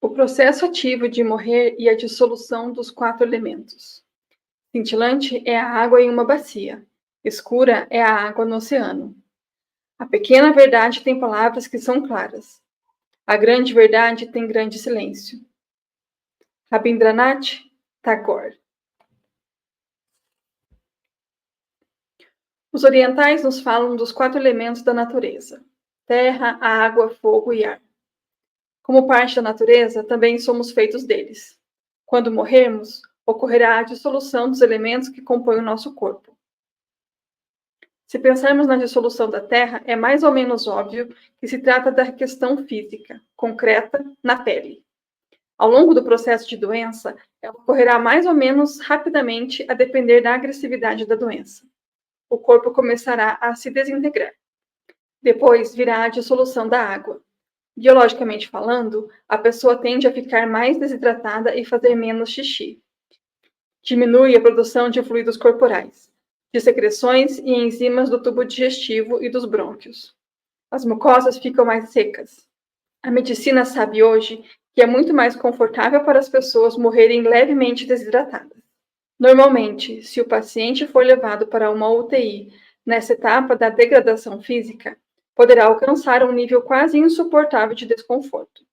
O processo ativo de morrer e a dissolução dos 4 elementos. Cintilante é a água em uma bacia, escura é a água no oceano. A pequena verdade tem palavras que são claras. A grande verdade tem grande silêncio. Rabindranath Tagore. Os orientais nos falam dos 4 elementos da natureza: terra, água, fogo e ar. Como parte da natureza, também somos feitos deles. Quando morrermos, ocorrerá a dissolução dos elementos que compõem o nosso corpo. Se pensarmos na dissolução da Terra, é mais ou menos óbvio que se trata da questão física, concreta, na pele. Ao longo do processo de doença, ela ocorrerá mais ou menos rapidamente a depender da agressividade da doença. O corpo começará a se desintegrar. Depois virá a dissolução da água. Biologicamente falando, a pessoa tende a ficar mais desidratada e fazer menos xixi. Diminui a produção de fluidos corporais, de secreções e enzimas do tubo digestivo e dos brônquios. As mucosas ficam mais secas. A medicina sabe hoje que é muito mais confortável para as pessoas morrerem levemente desidratadas. Normalmente, se o paciente for levado para uma UTI nessa etapa da degradação física, poderá alcançar um nível quase insuportável de desconforto.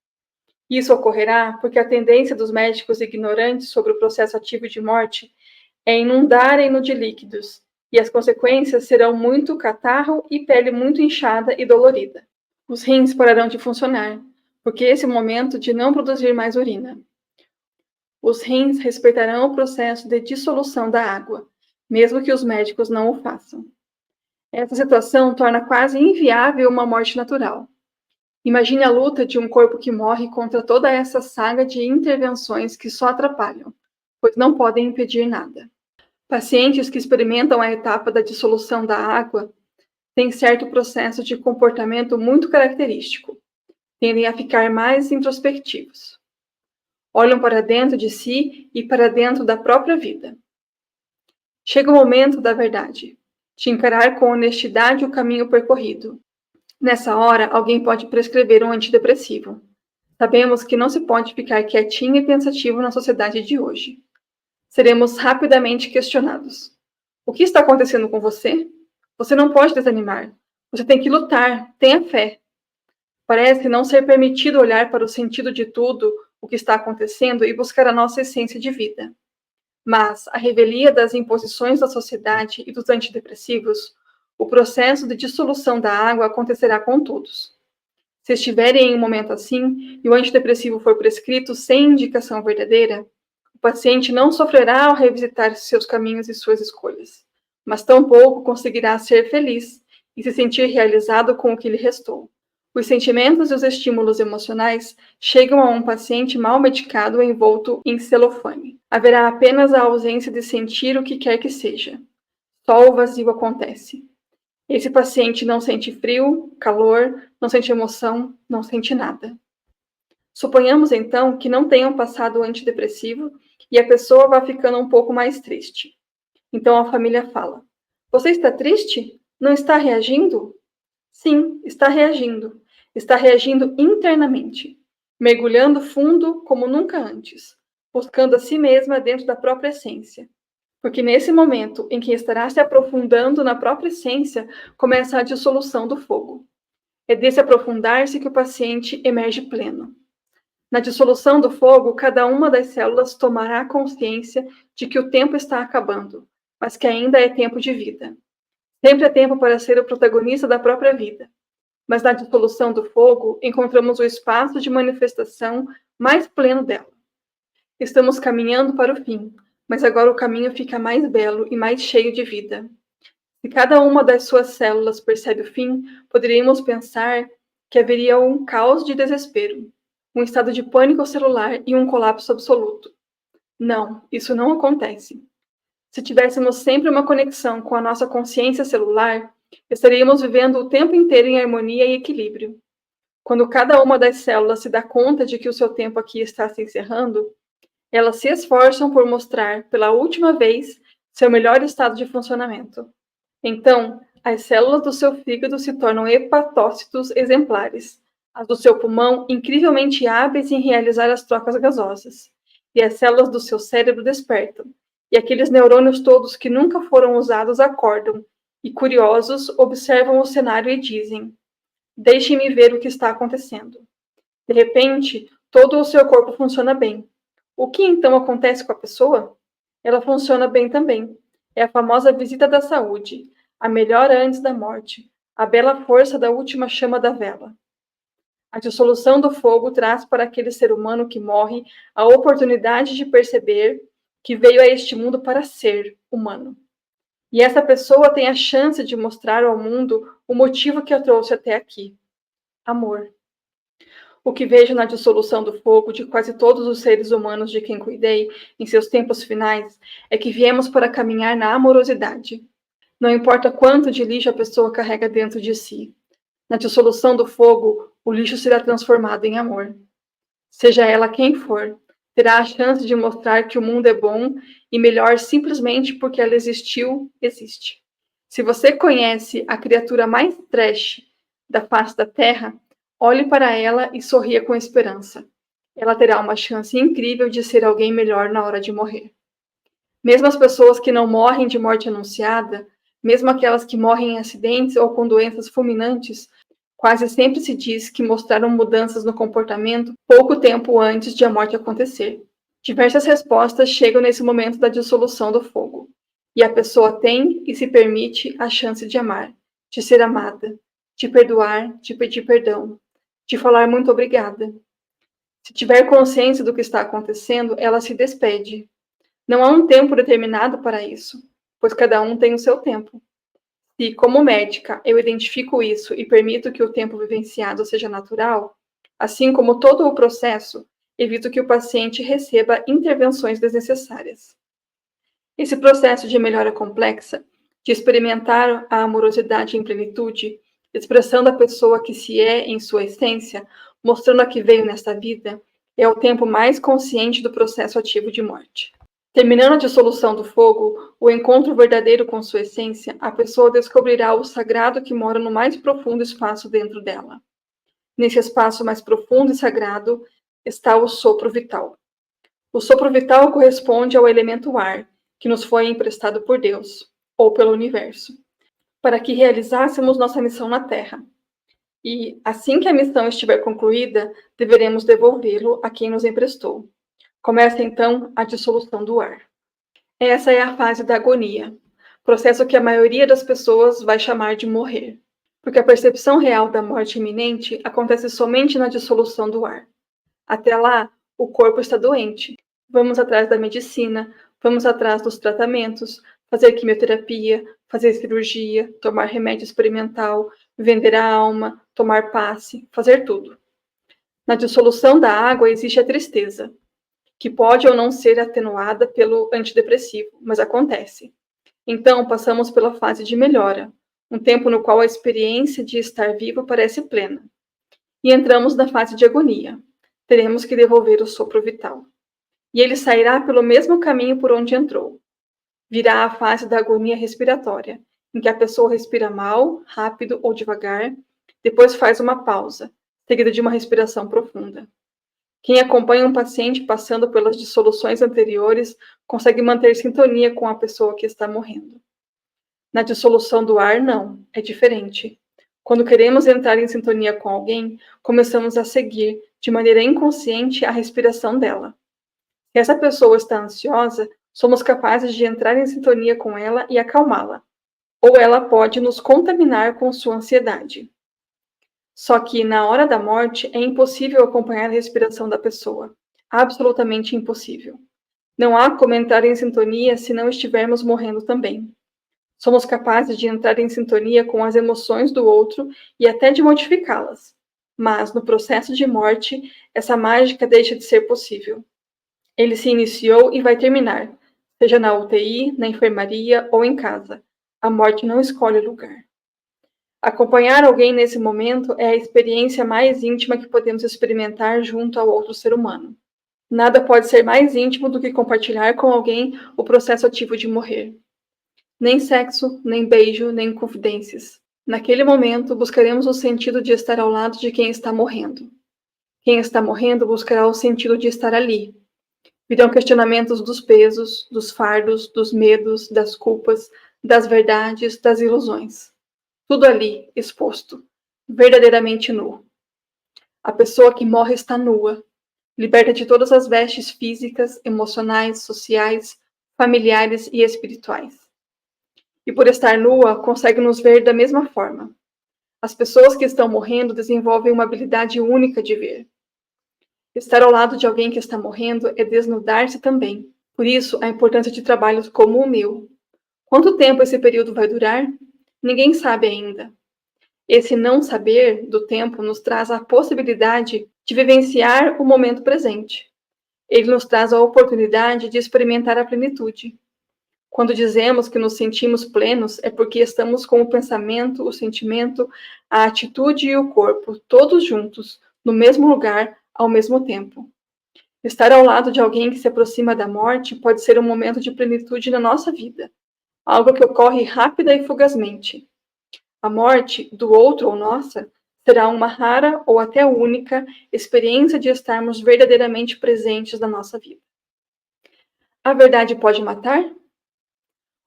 Isso ocorrerá porque a tendência dos médicos ignorantes sobre o processo ativo de morte é inundarem-no de líquidos, e as consequências serão muito catarro e pele muito inchada e dolorida. Os rins pararão de funcionar, porque esse é o momento de não produzir mais urina. Os rins respeitarão o processo de dissolução da água, mesmo que os médicos não o façam. Essa situação torna quase inviável uma morte natural. Imagine a luta de um corpo que morre contra toda essa saga de intervenções que só atrapalham, pois não podem impedir nada. Pacientes que experimentam a etapa da dissolução da água têm certo processo de comportamento muito característico. Tendem a ficar mais introspectivos. Olham para dentro de si e para dentro da própria vida. Chega o momento da verdade, de encarar com honestidade o caminho percorrido. Nessa hora, alguém pode prescrever um antidepressivo. Sabemos que não se pode ficar quietinho e pensativo na sociedade de hoje. Seremos rapidamente questionados. O que está acontecendo com você? Você não pode desanimar. Você tem que lutar, tenha fé. Parece não ser permitido olhar para o sentido de tudo o que está acontecendo e buscar a nossa essência de vida. Mas a revelia das imposições da sociedade e dos antidepressivos, o processo de dissolução da água acontecerá com todos. Se estiverem em um momento assim e o antidepressivo for prescrito sem indicação verdadeira, o paciente não sofrerá ao revisitar seus caminhos e suas escolhas, mas tampouco conseguirá ser feliz e se sentir realizado com o que lhe restou. Os sentimentos e os estímulos emocionais chegam a um paciente mal medicado envolto em celofane. Haverá apenas a ausência de sentir o que quer que seja. Só o vazio acontece. Esse paciente não sente frio, calor, não sente emoção, não sente nada. Suponhamos então que não tenham passado o antidepressivo e a pessoa vá ficando um pouco mais triste. Então a família fala: "Você está triste? Não está reagindo?" Sim, está reagindo. Está reagindo internamente, mergulhando fundo como nunca antes, buscando a si mesma dentro da própria essência. Porque nesse momento em que estará se aprofundando na própria essência, começa a dissolução do fogo. É desse aprofundar-se que o paciente emerge pleno. Na dissolução do fogo, cada uma das células tomará consciência de que o tempo está acabando, mas que ainda é tempo de vida. Sempre é tempo para ser o protagonista da própria vida. Mas na dissolução do fogo, encontramos o espaço de manifestação mais pleno dela. Estamos caminhando para o fim, mas agora o caminho fica mais belo e mais cheio de vida. Se cada uma das suas células percebe o fim, poderíamos pensar que haveria um caos de desespero, um estado de pânico celular e um colapso absoluto. Não, isso não acontece. Se tivéssemos sempre uma conexão com a nossa consciência celular, estaríamos vivendo o tempo inteiro em harmonia e equilíbrio. Quando cada uma das células se dá conta de que o seu tempo aqui está se encerrando, elas se esforçam por mostrar, pela última vez, seu melhor estado de funcionamento. Então, as células do seu fígado se tornam hepatócitos exemplares, as do seu pulmão incrivelmente hábeis em realizar as trocas gasosas, e as células do seu cérebro despertam, e aqueles neurônios todos que nunca foram usados acordam, e curiosos observam o cenário e dizem: deixem-me ver o que está acontecendo. De repente, todo o seu corpo funciona bem. O que então acontece com a pessoa? Ela funciona bem também. É a famosa visita da saúde, a melhora antes da morte, a bela força da última chama da vela. A dissolução do fogo traz para aquele ser humano que morre a oportunidade de perceber que veio a este mundo para ser humano. E essa pessoa tem a chance de mostrar ao mundo o motivo que a trouxe até aqui: amor. O que vejo na dissolução do fogo de quase todos os seres humanos de quem cuidei em seus tempos finais é que viemos para caminhar na amorosidade. Não importa quanto de lixo a pessoa carrega dentro de si. Na dissolução do fogo, o lixo será transformado em amor. Seja ela quem for, terá a chance de mostrar que o mundo é bom e melhor simplesmente porque ela existiu, existe. Se você conhece a criatura mais trash da face da Terra, olhe para ela e sorria com esperança. Ela terá uma chance incrível de ser alguém melhor na hora de morrer. Mesmo as pessoas que não morrem de morte anunciada, mesmo aquelas que morrem em acidentes ou com doenças fulminantes, quase sempre se diz que mostraram mudanças no comportamento pouco tempo antes de a morte acontecer. Diversas respostas chegam nesse momento da dissolução do fogo, e a pessoa tem e se permite a chance de amar, de ser amada, de perdoar, de pedir perdão, de falar muito obrigada. Se tiver consciência do que está acontecendo, ela se despede. Não há um tempo determinado para isso, pois cada um tem o seu tempo. Se, como médica, eu identifico isso e permito que o tempo vivenciado seja natural, assim como todo o processo, evito que o paciente receba intervenções desnecessárias. Esse processo de melhora complexa, de experimentar a amorosidade em plenitude, expressando a pessoa que se é em sua essência, mostrando a que veio nesta vida, é o tempo mais consciente do processo ativo de morte. Terminando a dissolução do fogo, o encontro verdadeiro com sua essência, a pessoa descobrirá o sagrado que mora no mais profundo espaço dentro dela. Nesse espaço mais profundo e sagrado está o sopro vital. O sopro vital corresponde ao elemento ar, que nos foi emprestado por Deus, ou pelo universo, para que realizássemos nossa missão na Terra. E, assim que a missão estiver concluída, deveremos devolvê-lo a quem nos emprestou. Começa então a dissolução do ar. Essa é a fase da agonia, processo que a maioria das pessoas vai chamar de morrer, porque a percepção real da morte iminente acontece somente na dissolução do ar. Até lá, o corpo está doente. Vamos atrás da medicina, vamos atrás dos tratamentos, fazer quimioterapia, fazer cirurgia, tomar remédio experimental, vender a alma, tomar passe, fazer tudo. Na dissolução da água existe a tristeza, que pode ou não ser atenuada pelo antidepressivo, mas acontece. Então, passamos pela fase de melhora, um tempo no qual a experiência de estar vivo parece plena. E entramos na fase de agonia. Teremos que devolver o sopro vital. E ele sairá pelo mesmo caminho por onde entrou. Virá a fase da agonia respiratória, em que a pessoa respira mal, rápido ou devagar, depois faz uma pausa, seguida de uma respiração profunda. Quem acompanha um paciente passando pelas dissoluções anteriores consegue manter sintonia com a pessoa que está morrendo. Na dissolução do ar, não, é diferente. Quando queremos entrar em sintonia com alguém, começamos a seguir, de maneira inconsciente, a respiração dela. Se essa pessoa está ansiosa, somos capazes de entrar em sintonia com ela e acalmá-la. Ou ela pode nos contaminar com sua ansiedade. Só que, na hora da morte, é impossível acompanhar a respiração da pessoa. Absolutamente impossível. Não há como entrar em sintonia se não estivermos morrendo também. Somos capazes de entrar em sintonia com as emoções do outro e até de modificá-las. Mas, no processo de morte, essa mágica deixa de ser possível. Ele se iniciou e vai terminar, seja na UTI, na enfermaria ou em casa. A morte não escolhe lugar. Acompanhar alguém nesse momento é a experiência mais íntima que podemos experimentar junto ao outro ser humano. Nada pode ser mais íntimo do que compartilhar com alguém o processo ativo de morrer. Nem sexo, nem beijo, nem confidências. Naquele momento, buscaremos o sentido de estar ao lado de quem está morrendo. Quem está morrendo buscará o sentido de estar ali. Virão questionamentos dos pesos, dos fardos, dos medos, das culpas, das verdades, das ilusões. Tudo ali, exposto, verdadeiramente nu. A pessoa que morre está nua, liberta de todas as vestes físicas, emocionais, sociais, familiares e espirituais. E por estar nua, consegue nos ver da mesma forma. As pessoas que estão morrendo desenvolvem uma habilidade única de ver. Estar ao lado de alguém que está morrendo é desnudar-se também. Por isso, a importância de trabalhos como o meu. Quanto tempo esse período vai durar? Ninguém sabe ainda. Esse não saber do tempo nos traz a possibilidade de vivenciar o momento presente. Ele nos traz a oportunidade de experimentar a plenitude. Quando dizemos que nos sentimos plenos, é porque estamos com o pensamento, o sentimento, a atitude e o corpo, todos juntos, no mesmo lugar, ao mesmo tempo. Estar ao lado de alguém que se aproxima da morte pode ser um momento de plenitude na nossa vida, algo que ocorre rápida e fugazmente. A morte, do outro ou nossa, será uma rara ou até única experiência de estarmos verdadeiramente presentes na nossa vida. A verdade pode matar?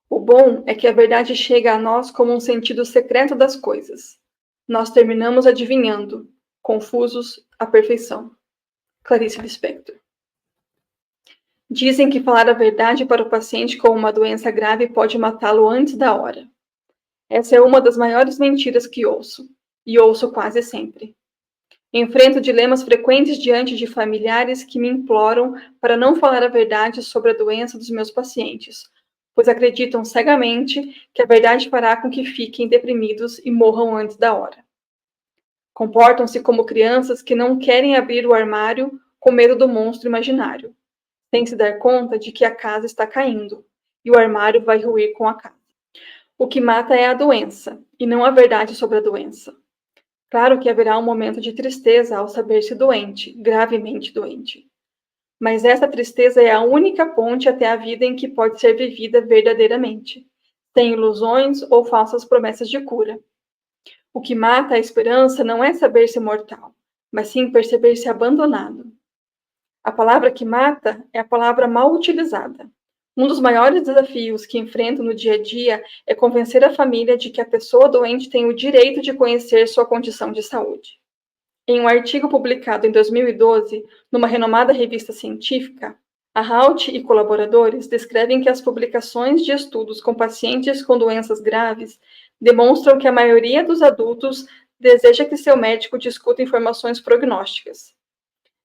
O bom é que a verdade chega a nós como um sentido secreto das coisas. Nós terminamos adivinhando, confusos à perfeição. Clarice Lispector. Dizem que falar a verdade para o paciente com uma doença grave pode matá-lo antes da hora. Essa é uma das maiores mentiras que ouço, e ouço quase sempre. Enfrento dilemas frequentes diante de familiares que me imploram para não falar a verdade sobre a doença dos meus pacientes, pois acreditam cegamente que a verdade fará com que fiquem deprimidos e morram antes da hora. Comportam-se como crianças que não querem abrir o armário com medo do monstro imaginário, sem se dar conta de que a casa está caindo e o armário vai ruir com a casa. O que mata é a doença, e não a verdade sobre a doença. Claro que haverá um momento de tristeza ao saber-se doente, gravemente doente. Mas essa tristeza é a única ponte até a vida em que pode ser vivida verdadeiramente, sem ilusões ou falsas promessas de cura. O que mata a esperança não é saber-se mortal, mas sim perceber-se abandonado. A palavra que mata é a palavra mal utilizada. Um dos maiores desafios que enfrento no dia a dia é convencer a família de que a pessoa doente tem o direito de conhecer sua condição de saúde. Em um artigo publicado em 2012, numa renomada revista científica, a Halt e colaboradores descrevem que as publicações de estudos com pacientes com doenças graves demonstram que a maioria dos adultos deseja que seu médico discuta informações prognósticas.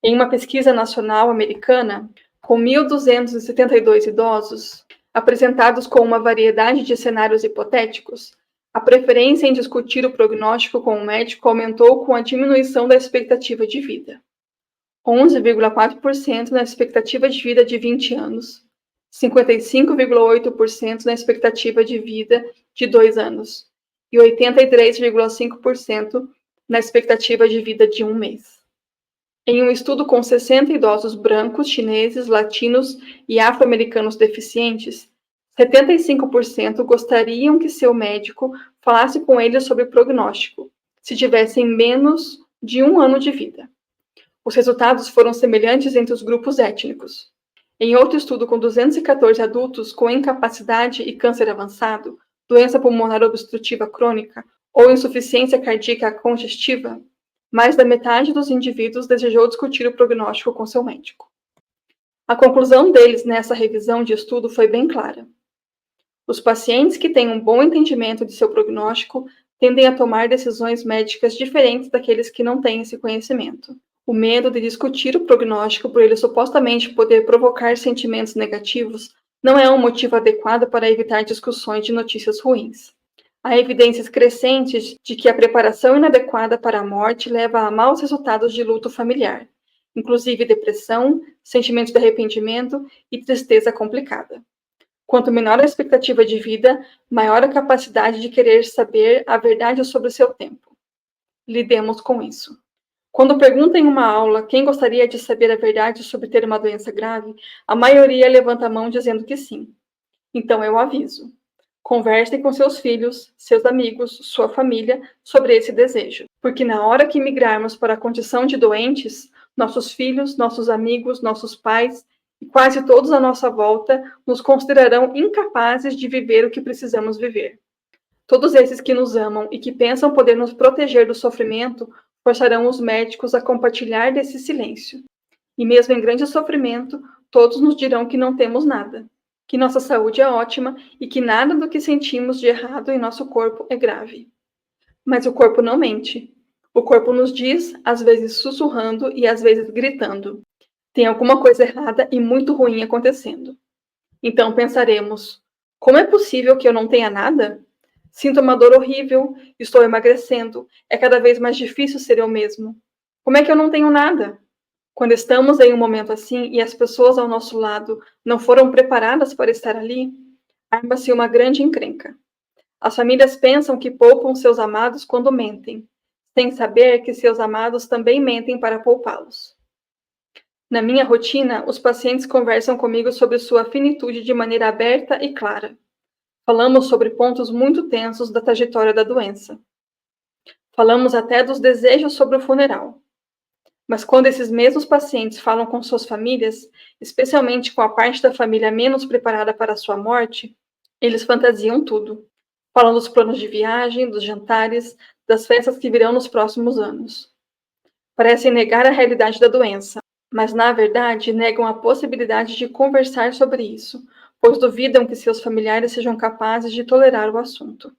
Em uma pesquisa nacional americana, com 1.272 idosos, apresentados com uma variedade de cenários hipotéticos, a preferência em discutir o prognóstico com o médico aumentou com a diminuição da expectativa de vida. 11,4% na expectativa de vida de 20 anos, 55,8% na expectativa de vida de 2 anos e 83,5% na expectativa de vida de 1 mês. Em um estudo com 60 idosos brancos, chineses, latinos e afro-americanos deficientes, 75% gostariam que seu médico falasse com eles sobre prognóstico, se tivessem menos de 1 ano de vida. Os resultados foram semelhantes entre os grupos étnicos. Em outro estudo com 214 adultos com incapacidade e câncer avançado, doença pulmonar obstrutiva crônica ou insuficiência cardíaca congestiva, mais da metade dos indivíduos desejou discutir o prognóstico com seu médico. A conclusão deles nessa revisão de estudo foi bem clara. Os pacientes que têm um bom entendimento de seu prognóstico tendem a tomar decisões médicas diferentes daqueles que não têm esse conhecimento. O medo de discutir o prognóstico por ele supostamente poder provocar sentimentos negativos não é um motivo adequado para evitar discussões de notícias ruins. Há evidências crescentes de que a preparação inadequada para a morte leva a maus resultados de luto familiar, inclusive depressão, sentimento de arrependimento e tristeza complicada. Quanto menor a expectativa de vida, maior a capacidade de querer saber a verdade sobre o seu tempo. Lidemos com isso. Quando perguntam em uma aula quem gostaria de saber a verdade sobre ter uma doença grave, a maioria levanta a mão dizendo que sim. Então eu aviso. Conversem com seus filhos, seus amigos, sua família sobre esse desejo, porque na hora que migrarmos para a condição de doentes, nossos filhos, nossos amigos, nossos pais e quase todos à nossa volta nos considerarão incapazes de viver o que precisamos viver. Todos esses que nos amam e que pensam poder nos proteger do sofrimento forçarão os médicos a compartilhar desse silêncio. E mesmo em grande sofrimento, todos nos dirão que não temos nada, que nossa saúde é ótima e que nada do que sentimos de errado em nosso corpo é grave. Mas o corpo não mente. O corpo nos diz, às vezes sussurrando e às vezes gritando: tem alguma coisa errada e muito ruim acontecendo. Então pensaremos: como é possível que eu não tenha nada? Sinto uma dor horrível, estou emagrecendo, é cada vez mais difícil ser eu mesmo. Como é que eu não tenho nada? Quando estamos em um momento assim e as pessoas ao nosso lado não foram preparadas para estar ali, arma-se uma grande encrenca. As famílias pensam que poupam seus amados quando mentem, sem saber que seus amados também mentem para poupá-los. Na minha rotina, os pacientes conversam comigo sobre sua finitude de maneira aberta e clara. Falamos sobre pontos muito tensos da trajetória da doença. Falamos até dos desejos sobre o funeral. Mas quando esses mesmos pacientes falam com suas famílias, especialmente com a parte da família menos preparada para a sua morte, eles fantasiam tudo. Falam dos planos de viagem, dos jantares, das festas que virão nos próximos anos. Parecem negar a realidade da doença, mas na verdade negam a possibilidade de conversar sobre isso, pois duvidam que seus familiares sejam capazes de tolerar o assunto.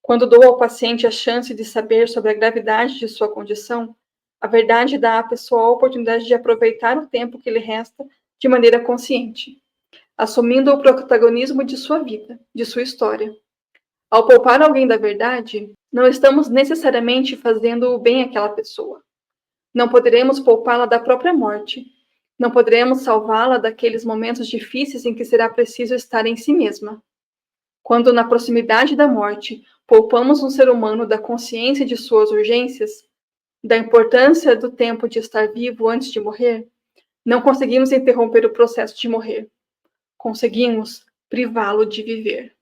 Quando dou ao paciente a chance de saber sobre a gravidade de sua condição, a verdade dá à pessoa a oportunidade de aproveitar o tempo que lhe resta de maneira consciente, assumindo o protagonismo de sua vida, de sua história. Ao poupar alguém da verdade, não estamos necessariamente fazendo o bem àquela pessoa. Não poderemos poupá-la da própria morte. Não poderemos salvá-la daqueles momentos difíceis em que será preciso estar em si mesma. Quando, na proximidade da morte, poupamos um ser humano da consciência de suas urgências, da importância do tempo de estar vivo antes de morrer, não conseguimos interromper o processo de morrer. Conseguimos privá-lo de viver.